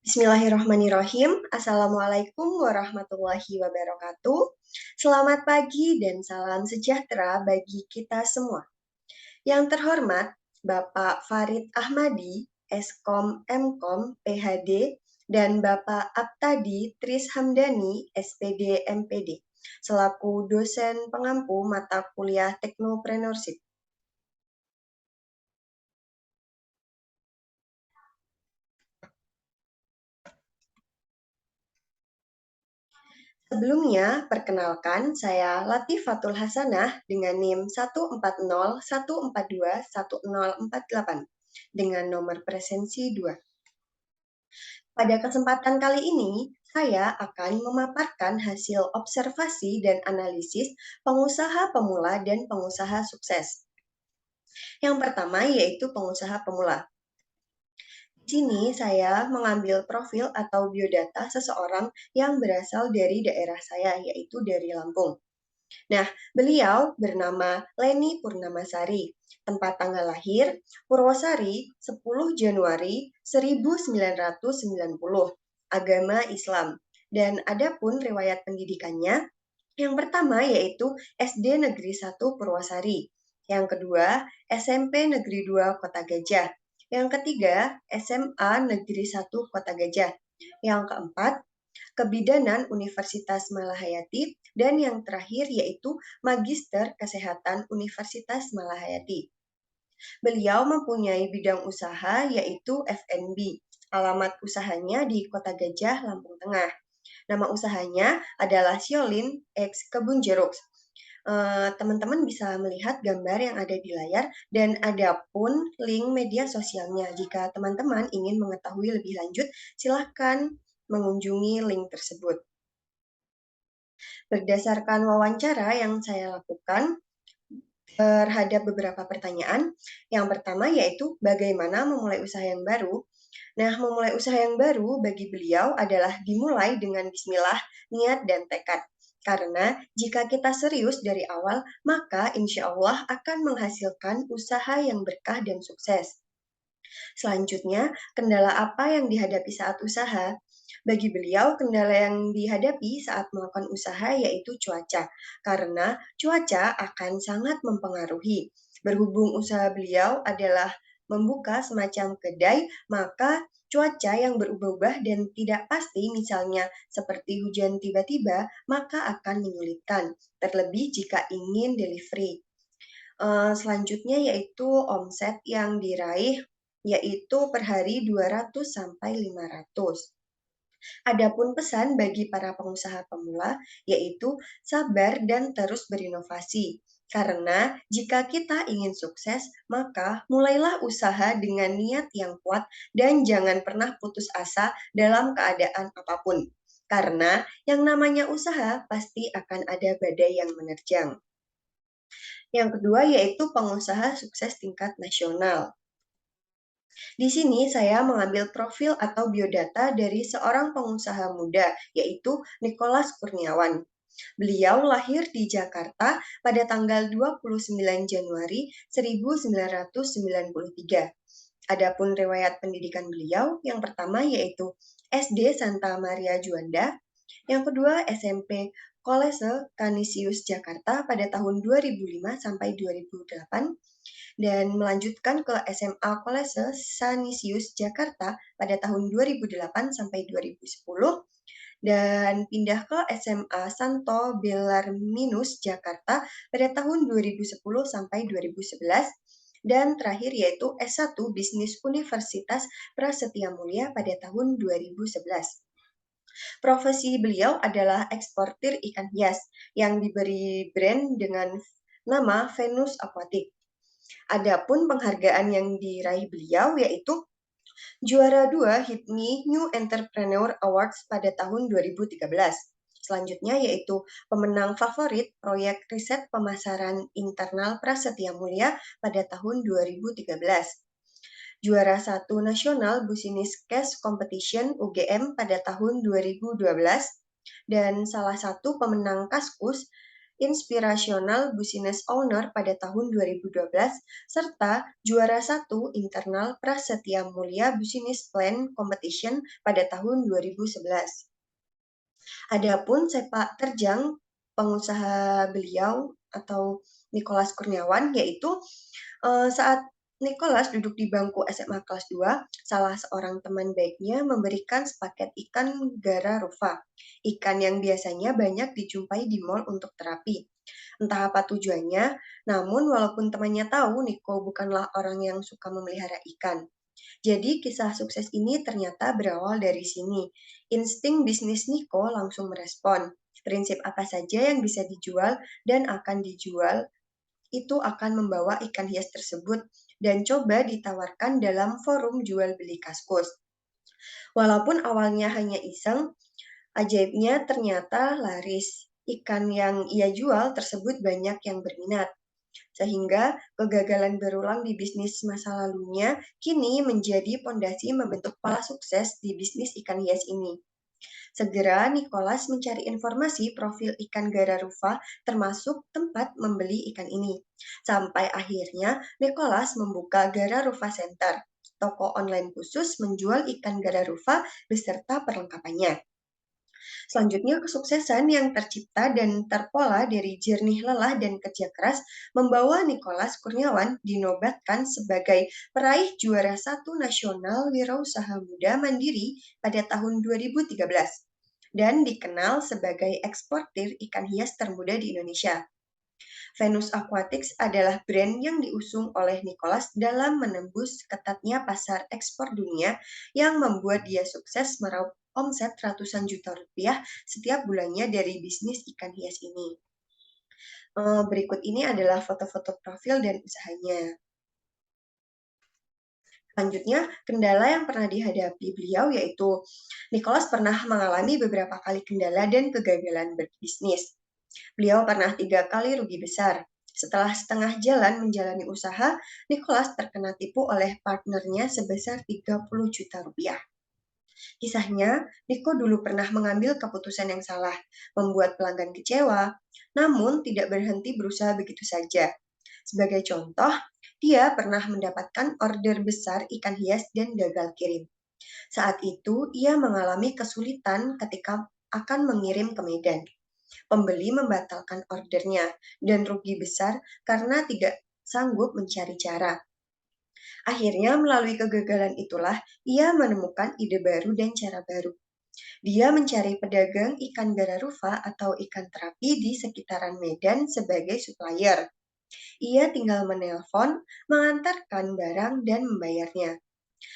Bismillahirrahmanirrahim. Assalamualaikum warahmatullahi wabarakatuh. Selamat pagi dan salam sejahtera bagi kita semua. Yang terhormat, Bapak Farid Ahmadi, Eskom Mkom PhD, dan Bapak Aptadi Tris Hamdani, SPD MPD, selaku dosen pengampu mata kuliah Teknopreneurship. Sebelumnya, perkenalkan saya Latifatul Hasanah dengan NIM 14014210048 dengan nomor presensi 2. Pada kesempatan kali ini, saya akan memaparkan hasil observasi dan analisis pengusaha pemula dan pengusaha sukses. Yang pertama yaitu pengusaha pemula. Di sini saya mengambil profil atau biodata seseorang yang berasal dari daerah saya, yaitu dari Lampung. Nah, beliau bernama Leni Purnamasari. Tempat tanggal lahir Purwosari 10 Januari 1990. Agama Islam. Dan adapun riwayat pendidikannya, yang pertama yaitu SD Negeri 1 Purwosari. Yang kedua, SMP Negeri 2 Kota Gajah. Yang ketiga, SMA Negeri 1 Kota Gajah. Yang keempat, Kebidanan Universitas Malahayati, dan yang terakhir yaitu Magister Kesehatan Universitas Malahayati. Beliau mempunyai bidang usaha yaitu F&B. Alamat usahanya di Kota Gajah, Lampung Tengah. Nama usahanya adalah Siolin X Kebun Jeruk. Teman-teman bisa melihat gambar yang ada di layar dan ada pun link media sosialnya. Jika teman-teman ingin mengetahui lebih lanjut, silahkan mengunjungi link tersebut. Berdasarkan wawancara yang saya lakukan terhadap beberapa pertanyaan, yang pertama yaitu bagaimana memulai usaha yang baru. Nah, memulai usaha yang baru bagi beliau adalah dimulai dengan bismillah, niat, dan tekad. Karena jika kita serius dari awal, maka insya Allah akan menghasilkan usaha yang berkah dan sukses. Selanjutnya, kendala apa yang dihadapi saat usaha? Bagi beliau, kendala yang dihadapi saat melakukan usaha yaitu cuaca, karena cuaca akan sangat mempengaruhi. Berhubung usaha beliau adalah membuka semacam kedai, maka cuaca yang berubah-ubah dan tidak pasti, misalnya seperti hujan tiba-tiba, maka akan menyulitkan, terlebih jika ingin delivery. Selanjutnya yaitu omset yang diraih yaitu per hari 200 sampai 500. Adapun pesan bagi para pengusaha pemula yaitu sabar dan terus berinovasi. Karena jika kita ingin sukses, maka mulailah usaha dengan niat yang kuat dan jangan pernah putus asa dalam keadaan apapun. Karena yang namanya usaha pasti akan ada badai yang menerjang. Yang kedua yaitu pengusaha sukses tingkat nasional. Di sini saya mengambil profil atau biodata dari seorang pengusaha muda, yaitu Nicholas Kurniawan. Beliau lahir di Jakarta pada tanggal 29 Januari 1993. Adapun riwayat pendidikan beliau, yang pertama yaitu SD Santa Maria Juanda, yang kedua SMP Kolese Canisius Jakarta pada tahun 2005 sampai 2008, dan melanjutkan ke SMA Kolese Sanisius Jakarta pada tahun 2008 sampai 2010, dan pindah ke SMA Santo Bellarminus Jakarta pada tahun 2010 sampai 2011, dan terakhir yaitu S1 Bisnis Universitas Prasetya Mulia pada tahun 2011. Profesi beliau adalah eksportir ikan hias yang diberi brand dengan nama Venus Aquatic. Adapun penghargaan yang diraih beliau yaitu juara 2 HIPMI New Entrepreneur Awards pada tahun 2013. Selanjutnya yaitu pemenang favorit proyek riset pemasaran internal Prasetya Mulia pada tahun 2013. Juara 1 Nasional Business Case Competition UGM pada tahun 2012, dan salah satu pemenang Kaskus Inspirational Business Owner pada tahun 2012, serta juara 1 Internal Prasetya Mulia Business Plan Competition pada tahun 2011. Adapun sepak terjang pengusaha beliau atau Nicholas Kurniawan, yaitu saat Nicholas duduk di bangku SMA kelas 2, salah seorang teman baiknya memberikan sepaket ikan gara rufa, ikan yang biasanya banyak dijumpai di mal untuk terapi. Entah apa tujuannya, namun walaupun temannya tahu Niko bukanlah orang yang suka memelihara ikan. Jadi kisah sukses ini ternyata berawal dari sini. Insting bisnis Niko langsung merespon. Prinsip apa saja yang bisa dijual dan akan dijual itu akan membawa ikan hias tersebut dan coba ditawarkan dalam forum jual beli Kaskus. Walaupun awalnya hanya iseng, ajaibnya ternyata laris. Ikan yang ia jual tersebut banyak yang berminat. Sehingga kegagalan berulang di bisnis masa lalunya kini menjadi pondasi membentuk pola sukses di bisnis ikan hias ini. Segera Nicholas mencari informasi profil ikan Gararufa termasuk tempat membeli ikan ini. Sampai akhirnya Nicholas membuka Gararufa Center, toko online khusus menjual ikan Gararufa beserta perlengkapannya. Selanjutnya, kesuksesan yang tercipta dan terpola dari jernih lelah dan kerja keras membawa Nicholas Kurniawan dinobatkan sebagai peraih juara 1 nasional wirausaha muda mandiri pada tahun 2013 dan dikenal sebagai eksportir ikan hias termuda di Indonesia. Venus Aquatics adalah brand yang diusung oleh Nicholas dalam menembus ketatnya pasar ekspor dunia yang membuat dia sukses meraup omset ratusan juta rupiah setiap bulannya dari bisnis ikan hias ini. Berikut ini adalah foto-foto profil dan usahanya. Selanjutnya, kendala yang pernah dihadapi beliau yaitu Nicholas pernah mengalami beberapa kali kendala dan kegagalan berbisnis. Beliau pernah 3 kali rugi besar. Setelah setengah jalan menjalani usaha, Nicholas terkena tipu oleh partnernya sebesar 30 juta rupiah. Kisahnya, Niko dulu pernah mengambil keputusan yang salah, membuat pelanggan kecewa, namun tidak berhenti berusaha begitu saja. Sebagai contoh, dia pernah mendapatkan order besar ikan hias dan gagal kirim. Saat itu, ia mengalami kesulitan ketika akan mengirim ke Medan. Pembeli membatalkan ordernya dan rugi besar karena tidak sanggup mencari cara. Akhirnya, melalui kegagalan itulah ia menemukan ide baru dan cara baru. Dia mencari pedagang ikan gararufa atau ikan terapi di sekitaran Medan sebagai supplier. Ia tinggal menelpon, mengantarkan barang, dan membayarnya.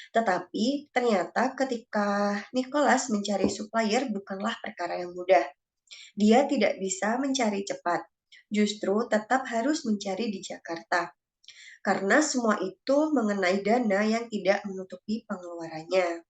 Tetapi ternyata ketika Nicholas mencari supplier bukanlah perkara yang mudah. Dia tidak bisa mencari cepat, justru tetap harus mencari di Jakarta. Karena semua itu mengenai dana yang tidak menutupi pengeluarannya.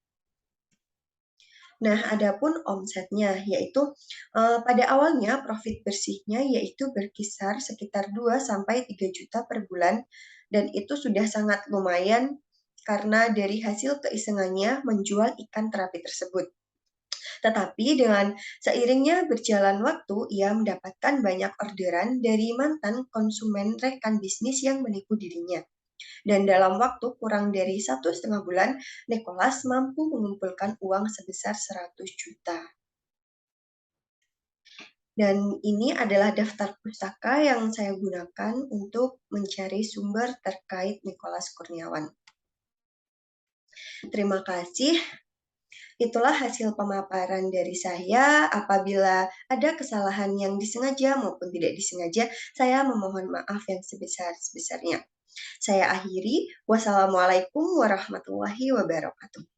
Nah, adapun omsetnya, yaitu pada awalnya profit bersihnya yaitu berkisar sekitar 2-3 juta per bulan, dan itu sudah sangat lumayan karena dari hasil keisengannya menjual ikan terapi tersebut. Tetapi dengan seiringnya berjalan waktu, ia mendapatkan banyak orderan dari mantan konsumen rekan bisnis yang menipu dirinya. Dan dalam waktu kurang dari 1,5 bulan, Nicholas mampu mengumpulkan uang sebesar 100 juta. Dan ini adalah daftar pustaka yang saya gunakan untuk mencari sumber terkait Nicholas Kurniawan. Terima kasih. Itulah hasil pemaparan dari saya. Apabila ada kesalahan yang disengaja maupun tidak disengaja, saya memohon maaf yang sebesar-besarnya. Saya akhiri. Wassalamualaikum warahmatullahi wabarakatuh.